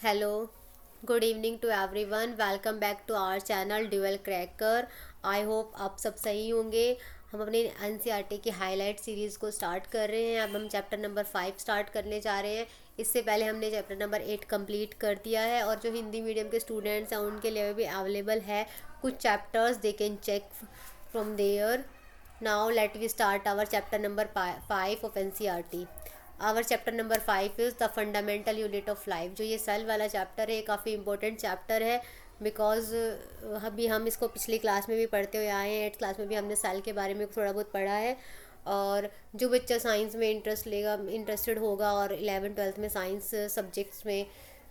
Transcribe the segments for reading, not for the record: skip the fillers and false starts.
Hello, good evening to everyone. Welcome back to our channel Dual Cracker. I hope आप सब सही होंगे। हम अपने एनसीईआरटी की हाईलाइट सीरीज़ को स्टार्ट कर रहे हैं। अब हम चैप्टर नंबर 5 स्टार्ट करने जा रहे हैं। इससे पहले हमने चैप्टर नंबर 8 कंप्लीट कर दिया है और जो हिंदी मीडियम के स्टूडेंट्स हैं उनके लिए भी अवेलेबल है कुछ chapters, they can check from there. Now let we start our chapter number 5 of NCERT. Our chapter number 5 is the fundamental unit of life. जो ये सेल वाला चैप्टर है ये काफ़ी इंपॉर्टेंट चैप्टर है बिकॉज अभी हम इसको पिछली क्लास में भी पढ़ते हुए आए हैं। 8th क्लास में भी हमने सेल के बारे में थोड़ा बहुत पढ़ा है। और जो बच्चा साइंस में इंटरेस्टेड होगा और 11th-12th में साइंस सब्जेक्ट्स में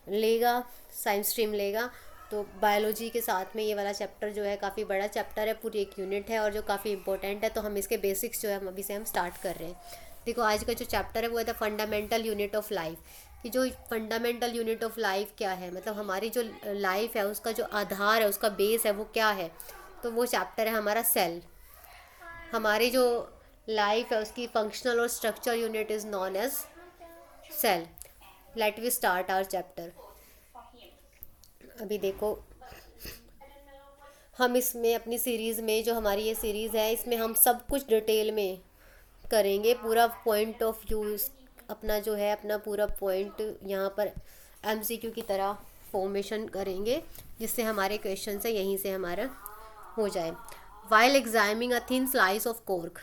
लेगा, साइंस स्ट्रीम लेगा, तो बायोलॉजी के साथ में ये वाला चैप्टर जो है काफ़ी बड़ा चैप्टर है, पूरी एक यूनिट है और जो काफ़ी इंपॉर्टेंट है। तो हम इसके बेसिक्स जो है हम अभी से हम स्टार्ट कर रहे हैं। देखो आज का जो चैप्टर है वो है the fundamental unit of life. कि जो फंडामेंटल यूनिट ऑफ लाइफ क्या है, मतलब हमारी जो लाइफ है उसका जो आधार है, उसका बेस है, वो क्या है। तो वो चैप्टर है हमारा सेल। हमारी जो लाइफ है उसकी फंक्शनल और structure unit is known as cell. Let we start our chapter. अभी देखो हम इसमें अपनी सीरीज़ में, जो हमारी ये सीरीज़ है, इसमें हम सब कुछ डिटेल में करेंगे। पूरा पॉइंट ऑफ व्यू अपना जो है, अपना पूरा पॉइंट यहाँ पर एमसीक्यू की तरह फॉर्मेशन करेंगे जिससे हमारे क्वेश्चन है यहीं से हमारा हो जाए। While examining a thin slice of cork,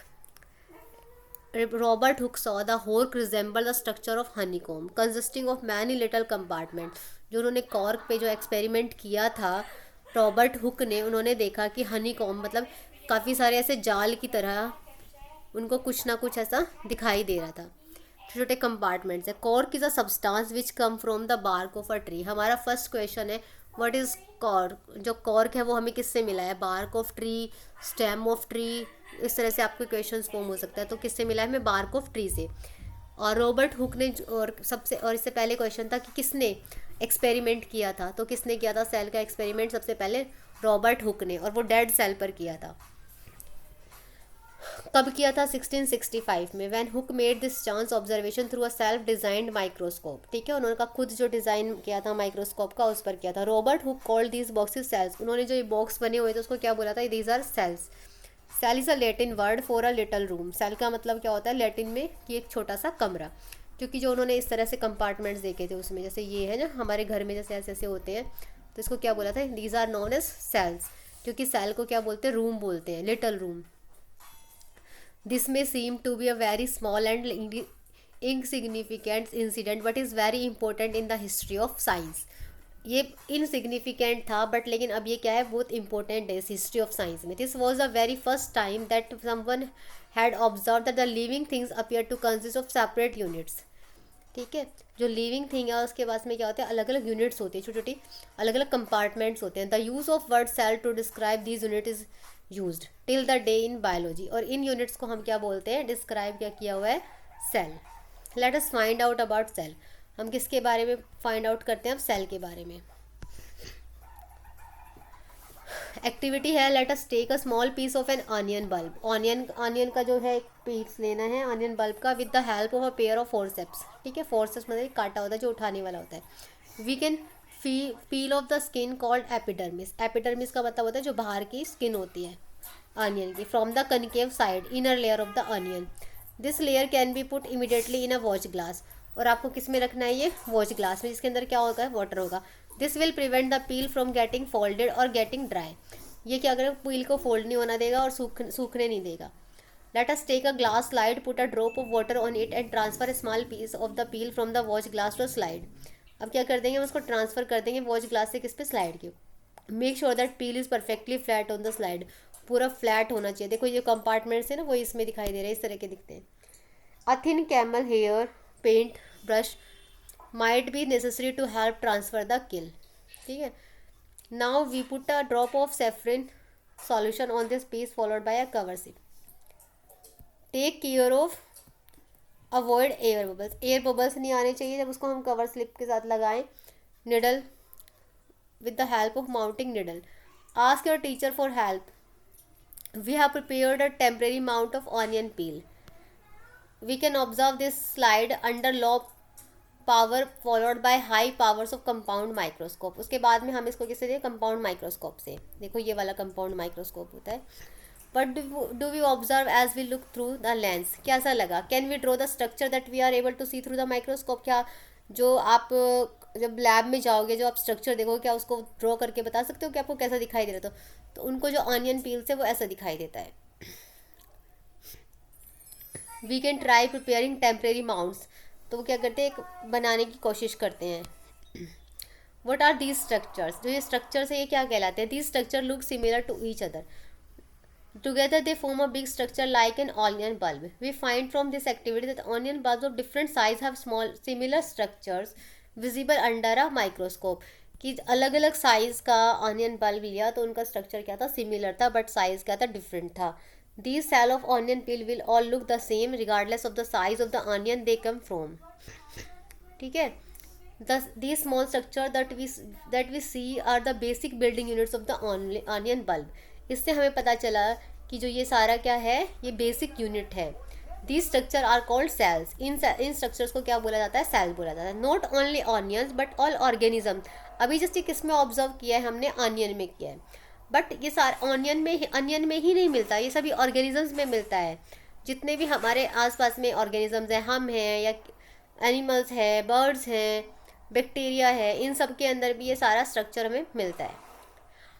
Robert Hooke saw the cork resemble the structure of honeycomb consisting of many little compartment. जो उन्होंने कॉर्क पे जो एक्सपेरिमेंट किया था रॉबर्ट हुक ने, उन्होंने देखा कि हनीकॉम मतलब काफ़ी सारे ऐसे जाल की तरह उनको कुछ ना कुछ ऐसा दिखाई दे रहा था, छोटे छोटे कंपार्टमेंट्स है। Cork is a substance which come from the bark of a tree. हमारा फर्स्ट क्वेश्चन है व्हाट इज़ कॉर्क। जो कॉर्क है वो हमें किससे मिला है, bark of tree, stem of tree, इस तरह से आपके क्वेश्चन फॉर्म हो सकता है। तो किससे मिला है हमें, बार्क ऑफ ट्री से। और रॉबर्ट हुक ने और इससे पहले क्वेश्चन था कि किसने एक्सपेरिमेंट किया था। तो किसने किया था सेल का एक्सपेरिमेंट, सबसे पहले रॉबर्ट हुक ने, और वो डेड सेल पर किया था। कब किया था, 1665 में, when hook made this chance observation through a self designed microscope. ठीक है, उन्होंने कहा खुद जो डिज़ाइन किया था माइक्रोस्कोप का उस पर किया था। Robert Hooke called these boxes cells. उन्होंने जो ये बॉक्स बने हुए थे उसको क्या बोला था, these are cells. Cell is a Latin word for a little room. Cell का मतलब क्या होता है लैटिन में कि एक छोटा सा कमरा। क्योंकि जो उन्होंने इस तरह से कंपार्टमेंट्स देखे थे उसमें, जैसे ये है ना हमारे घर में जैसे ऐसे ऐसे होते हैं, तो इसको क्या बोला था, these are known as cells. क्योंकि सेल को क्या बोलते हैं, रूम बोलते हैं, little room. This may seem to be a very small and insignificant incident but is very important in the history of science. ये इनसिग्निफिकेंट था बट लेकिन अब ये क्या है, बहुत इंपॉर्टेंट है इस हिस्ट्री ऑफ साइंस में। This was the very first time that someone had observe that the living things appear to consist of separate units. ठीक है, जो लिविंग थिंग है उसके पास में क्या होता है, अलग अलग यूनिट्स होती है, छोटी छोटी अलग अलग कंपार्टमेंट्स होते हैं। The use of word cell to describe these unit is used till the day in biology. और इन यूनिट्स को हम क्या बोलते हैं, डिस्क्राइब क्या किया हुआ है, cell. Let us find out about cell. हम किसके बारे में फाइंड आउट करते हैं, अब सेल के बारे में। एक्टिविटी है, let us take a small piece of an onion bulb. Onion का जो है एक पीस लेना है ऑनियन बल्ब का, with the help of a pair of forceps. ठीक है, फोर्सेप्स मतलब काटा होता है जो उठाने वाला होता है। We can peel off the skin called epidermis. Epidermis का मतलब होता है जो बाहर की स्किन होती है ऑनियन की, from the concave side inner layer of the onion. This layer can be put immediately in a watch glass. और आपको किस में रखना है, ये वॉच ग्लास में, जिसके अंदर क्या होगा, वाटर होगा। This will prevent the peel from getting folded और गेटिंग ड्राई। ये क्या करेगा, पील को फोल्ड नहीं होना देगा और सूखने नहीं देगा। Let us take a glass slide, put a drop of water on it and transfer a small piece of the peel from the watch glass to slide. अब क्या कर देंगे, हम उसको ट्रांसफर कर देंगे वॉच ग्लास से किस पे, स्लाइड के। Make sure that peel is perfectly flat on the slide. पूरा फ्लैट होना चाहिए। देखो ये कंपार्टमेंट्स है ना, वो इसमें दिखाई दे रहे हैं, इस तरह के दिखते हैं। A thin camel hair paint brush might be necessary to help transfer the kill. ठीक है, now we put a drop of safranin solution on this piece followed by a cover slip. Take care of avoid air bubbles. Air bubbles नहीं आने चाहिए जब उसको हम cover slip के साथ लगाएं। Needle with the help of mounting needle. Ask your teacher for help. We have prepared a temporary mount of onion peel. We can observe this slide under low power followed by high powers of compound microscope. उसके बाद में हम इसको किससे दें, compound microscope से। देखो ये वाला कंपाउंड माइक्रोस्कोप होता है। But do we observe as we look through the lens, कैसा लगा, can we draw the structure that we are able to see through the microscope, क्या जो आप जब लैब में जाओगे जो आप स्ट्रक्चर देखोगे क्या उसको ड्रॉ करके बता सकते हो कि आपको कैसा दिखाई दे रहा था। तो उनको जो ऑनियन पील्स है वो ऐसा दिखाई देता है। We can try preparing temporary mounts, तो वो क्या करते हैं, एक बनाने की कोशिश करते हैं। वट आर दीज स्ट्रक्चर्स, जो ये स्ट्रक्चर्स है ये क्या कहलाते हैं, these structure look similar to each other, together they form a big structure like an onion bulb. We find from this activity that onion bulbs of different size have small similar structures visible under a microscope. कि अलग अलग size का onion bulb लिया तो उनका structure क्या था, similar था, बट साइज क्या था, डिफरेंट था। These cell of onion peel will all look the same regardless of the size of the onion they come from. ठीक है, these small structure that we see are the basic building units of the onion bulb. इससे हमें पता चला कि जो ये सारा क्या है, ये बेसिक यूनिट है। These structure are called cells, इन स्ट्रक्चर्स को क्या बोला जाता है, सेल बोला जाता है। Not only onions but all organism, अभी जस्ट किस में ऑब्जर्व किया है हमने, ऑनियन में किया है, बट ये सारा ऑनियन में ही नहीं मिलता, ये सभी ऑर्गेनिजम्स में मिलता है। जितने भी हमारे आसपास में ऑर्गेनिजम्स हैं, हम हैं या एनिमल्स हैं, बर्ड्स हैं, बैक्टीरिया है, इन सब के अंदर भी ये सारा स्ट्रक्चर हमें मिलता है।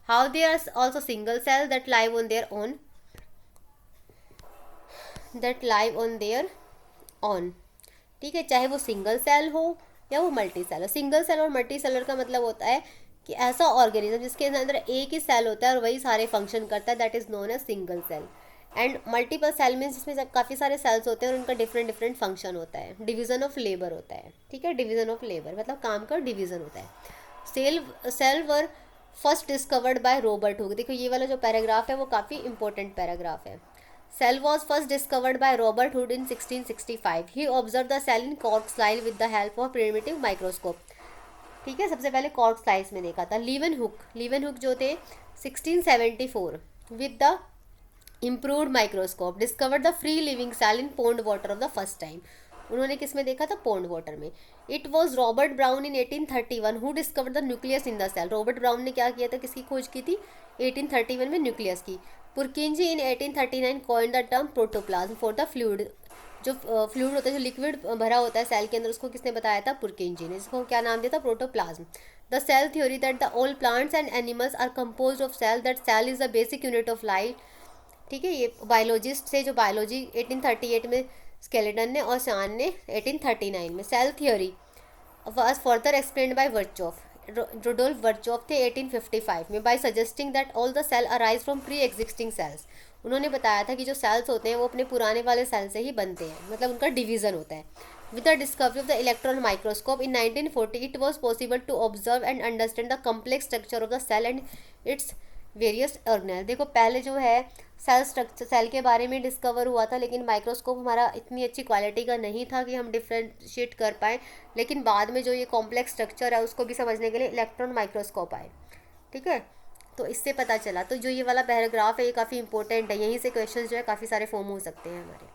How there are also single cells that live on their own, ठीक है, चाहे वो सिंगल सेल हो या वो मल्टी सेल हो। सिंगल सेल और मल्टी सेलर का मतलब होता है कि ऐसा ऑर्गेनिज्म जिसके अंदर एक ही सेल होता है और वही सारे फंक्शन करता है, that is known as single cell. And multiple cell means जिसमें काफ़ी सारे सेल्स होते हैं और उनका डिफरेंट डिफरेंट फंक्शन होता है, डिवीजन ऑफ लेबर होता है। ठीक है, डिवीजन ऑफ लेबर मतलब काम का डिवीजन होता है। Cell were first discovered by Robert Hooke, देखो ये वाला जो पैराग्राफ है वो काफ़ी इंपॉर्टेंट पैराग्राफ है। Cell was first discovered by Robert Hooke in 1665। He observe the cell in cork slice with the help of primitive microscope. ठीक है, सबसे पहले कॉर्क स्लाइस में देखा था। लीवन हुक जो थे 1674 with the improved microscope discovered the free living cell in pond water of the first time. उन्होंने किस में देखा था, पोन्ड वाटर में। It was Robert Brown in 1831 who discovered the nucleus in the cell. Robert Brown ने क्या किया था, किसकी खोज की थी, 1831 में न्यूक्लियस की। पुरकिंजी इन 1839 coined the term protoplasm for the fluid, जो फ्लूइड होता है, जो लिक्विड भरा होता है सेल के अंदर, उसको किसने बताया था, पुरकिंजी ने। इसको क्या नाम दिया था, protoplasm. The cell theory that the all plants and animals are compose of cell, that cell is the basic unit of life. ठीक है, ये बायोलॉजिस्ट से जो बायोलॉजी 1838 में स्केलेटन ने और शान ने 1839 में। Cell theory was further explained by Virchow, Rudolf Virchow थे 1855 में, by suggesting that all the cell arise from pre existing cells. उन्होंने बताया था कि जो सेल्स होते हैं वो अपने पुराने वाले सेल से ही बनते हैं, मतलब उनका डिवीजन होता है। With the discovery of the electron microscope in 1940 it was possible to observe and understand the complex structure of the cell and its various organelle. देखो पहले जो है सेल स्ट्रक्चर, सेल के बारे में डिस्कवर हुआ था, लेकिन माइक्रोस्कोप हमारा इतनी अच्छी क्वालिटी का नहीं था कि हम डिफ्रेंशिएट कर पाएँ। लेकिन बाद में जो ये कॉम्प्लेक्स स्ट्रक्चर है उसको भी समझने के लिए इलेक्ट्रॉन माइक्रोस्कोप आए। ठीक है, तो इससे पता चला। तो जो ये वाला पैराग्राफ है ये काफ़ी इंपॉर्टेंट है, यहीं से क्वेश्चन जो है काफ़ी सारे फॉर्म हो सकते हैं हमारे,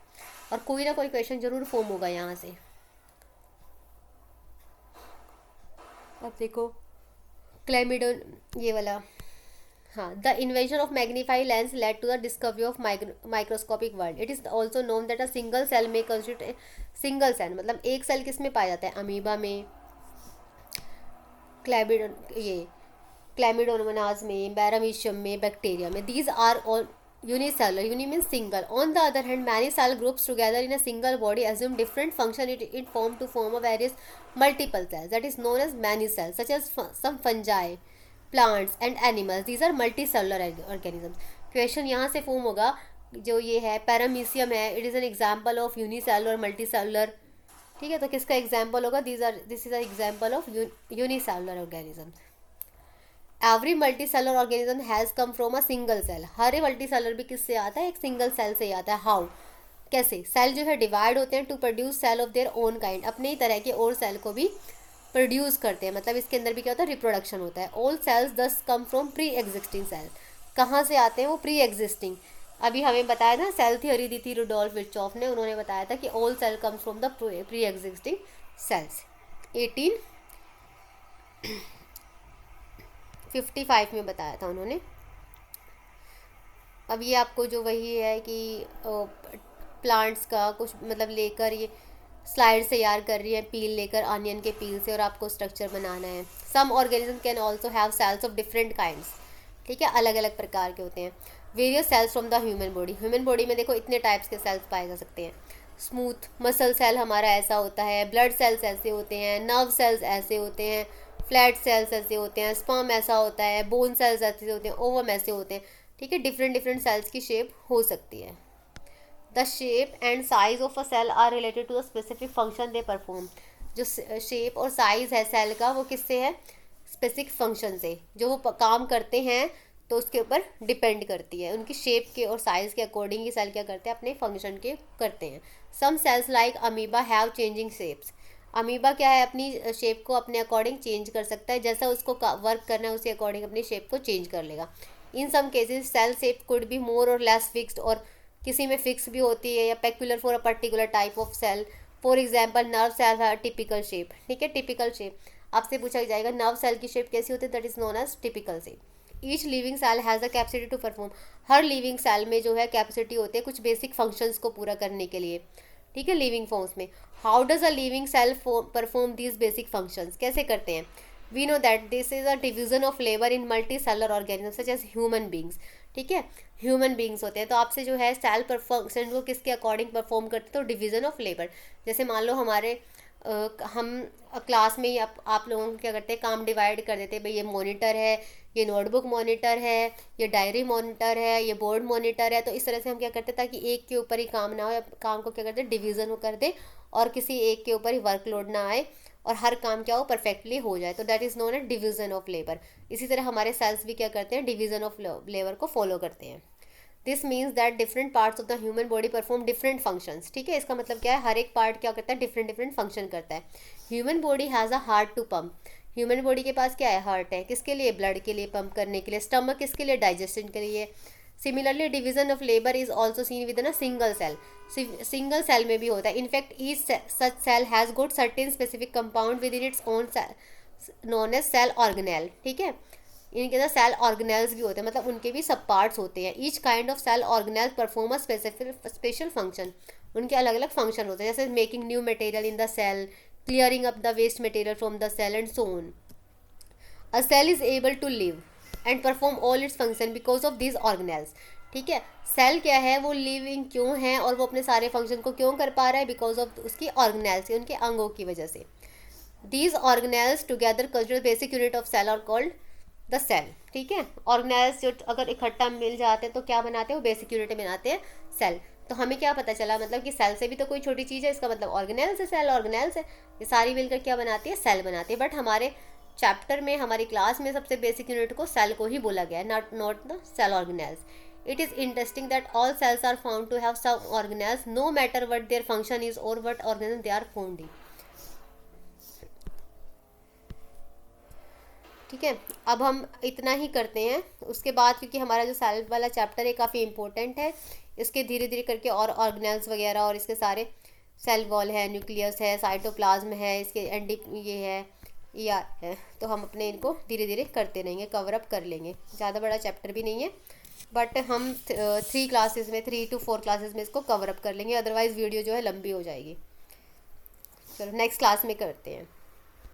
और कोई ना कोई क्वेश्चन जरूर फॉर्म होगा यहाँ से। अब देखो क्लेमिडोन, ये वाला, हाँ, the invention of magnify lens led to the discovery of microscopic world. It is also known that a single cell may constitute, single cell मतलब एक सेल किस में पाया जाता है, अमीबा में, क्लैमिडोमोनास में, पैरामीशियम में, बैक्टीरिया में। These are all unicellular, uni means single. On the other hand, many cell groups together in a single body assume different function it form to form a various multiple cells, that is known as many cells, such as some fungi, plants and animals. These are multicellular organisms. Question यहाँ से form होगा, जो ये है paramecium है, it is an example of unicellular multicellular. ठीक है, तो किसका एग्जाम्पल होगा, this is a example of unicellular organism. Every multicellular organism has come from a single cell. हर मल्टीसेलर भी किससे आता है, एक सिंगल सेल से आता है। हाउ, कैसे, सेल जो है डिवाइड होते हैं to produce cell of their own kind, अपने ही तरह के और सेल को भी प्रोड्यूस करते हैं, मतलब इसके अंदर भी क्या होता है, रिप्रोडक्शन होता है। All cells thus come from pre existing cell. कहाँ से आते हैं वो, प्री एग्जिस्टिंग। अभी हमें बताया ना, सेल थ्योरी दी थी रुडोल्फ विर्चॉफ ने, उन्होंने बताया था कि all cell comes from the pre existing cells. 1855 में बताया था उन्होंने। अब ये आपको जो वही है कि प्लांट्स का कुछ मतलब लेकर ये स्लाइड्स तैयार कर रही है पील लेकर, ऑनियन के पील से, और आपको स्ट्रक्चर बनाना है। Some organism can also have cells of different kinds, ठीक है, अलग अलग प्रकार के होते हैं। Various cells from the human body, human body में देखो इतने टाइप्स के सेल्स पाए जा सकते हैं। स्मूथ मसल सेल हमारा ऐसा होता है, ब्लड सेल्स ऐसे होते हैं, नर्व सेल्स ऐसे होते हैं, फ्लैट सेल्स ऐसे होते हैं, स्पर्म ऐसा होता है, बोन सेल्स ऐसे होते हैं, ओवम ऐसे होते हैं, ठीक है। डिफरेंट डिफरेंट सेल्स की शेप हो सकती है। The shape and size of a cell are related to the specific function they perform, जो शेप और साइज है सेल का वो किससे है, स्पेसिफिक फंक्शन से, जो वो काम करते हैं तो उसके ऊपर डिपेंड करती है। उनकी शेप के और साइज़ के अकॉर्डिंग ये सेल क्या करते हैं, अपने फंक्शन के करते हैं। Some cells like amoeba have changing shapes, amoeba क्या है, अपनी शेप को अपने अकॉर्डिंग चेंज कर सकता है, जैसा उसको वर्क करना है उसी अकॉर्डिंग अपनी शेप को चेंज कर लेगा। In some cases cell shape could be more or less fixed, और किसी में फिक्स भी होती है, या peculiar for a particular type of cell. For example nerve cell है टिपिकल शेप, ठीक है, टिपिकल शेप आपसे पूछा जाएगा नर्व सेल की शेप कैसी होती है, that is known as typical shape. Each living cell has the capacity to perform, हर लिविंग सेल में जो है कैपेसिटी होती है कुछ बेसिक फंक्शंस को पूरा करने के लिए, ठीक है, लिविंग फॉर्म्स में। How does a living cell perform these basic functions, कैसे करते हैं। We know that this is a division of labour in multi cellular organism such as human beings, ठीक है, ह्यूमन बींग्स होते हैं। तो आपसे जो है सेल फंक्शन को किसके अकॉर्डिंग परफॉर्म करते हैं, तो डिवीजन ऑफ लेबर। जैसे मान लो हमारे हम क्लास में ही आप लोगों को क्या करते हैं, काम डिवाइड कर देते हैं, भाई ये मॉनिटर है, ये नोटबुक मॉनिटर है, ये डायरी मॉनिटर है, ये बोर्ड मॉनिटर है। तो इस तरह से हम क्या करते हैं ताकि एक के ऊपर ही काम ना हो, या काम को क्या करते हैं डिवीज़न हो कर दे, और किसी एक के ऊपर ही वर्कलोड ना आए, और हर काम क्या हो परफेक्टली हो जाए। तो that is known as division of labour. इसी तरह हमारे सेल्स भी क्या करते हैं, डिवीज़न ऑफ लेबर को फॉलो करते हैं। This means that different parts of the human body perform different functions, ठीक है। इसका मतलब क्या है, हर एक पार्ट क्या करता है, डिफरेंट डिफरेंट फंक्शन करता है। Human body has a heart to pump, human body के पास क्या है, हार्ट है, किसके लिए, ब्लड के लिए पंप करने के लिए। स्टमक किसके लिए, डाइजेशन के लिए। Similarly division of labour is also seen within a single cell, single cell में भी होता है। In fact each such cell has got certain specific compound within its own known as cell organelle, ठीक है। इनके अंदर cell organelles भी होते हैं, मतलब उनके भी सब पार्ट्स होते हैं। Each kind of cell organelle perform a specific special function, उनके अलग अलग फंक्शन होते हैं, जैसे making new material in the cell, clearing up the waste material from the cell and so on. A cell is able to live and perform all its function because of this organelles, ठीक है। Cell क्या है, वो living क्यों है और वो अपने सारे फंक्शन को क्यों कर पा रहा है, बिकॉज ऑफ उसकी ऑर्गेनेल्स, उनके अंगों की वजह से। These organelles together consider basic unit of cell और कॉल्ड द सेल, ठीक है। ऑर्गेनेल्स जो अगर इकट्ठा मिल जाते हैं तो क्या बनाते हैं, वो बेसिक यूनिट बनाते हैं, सेल। तो हमें क्या पता चला, मतलब कि सेल से भी तो कोई छोटी चीज़ है, इसका मतलब ऑर्गेनेल्स है, सेल ऑर्गेनेल्स है, ये सारी मिलकर क्या बनाती है, सेल बनाती है। बट हमारे चैप्टर में, हमारी क्लास में सबसे बेसिक यूनिट को सेल को ही बोला गया है, not the cell organelles. It is interesting that all cells are found to have some organelles no matter what their function is or what organelles they are found in, ठीक है। अब हम इतना ही करते हैं, उसके बाद क्योंकि हमारा जो सेल वाला चैप्टर है काफ़ी इंपॉर्टेंट है, इसके धीरे धीरे करके और ऑर्गेनेल्स वगैरह और इसके सारे सेल वॉल है, न्यूक्लियस है, साइटोप्लाज्म है, इसके एंडी ये है, ER है, तो हम अपने इनको धीरे धीरे करते रहेंगे, कवर अप कर लेंगे। ज़्यादा बड़ा चैप्टर भी नहीं है, बट हम 3 क्लासेस में, 3 to 4 क्लासेस में इसको कवर अप कर लेंगे, अदरवाइज़ वीडियो जो है लंबी हो जाएगी। चलो नेक्स्ट क्लास में करते हैं।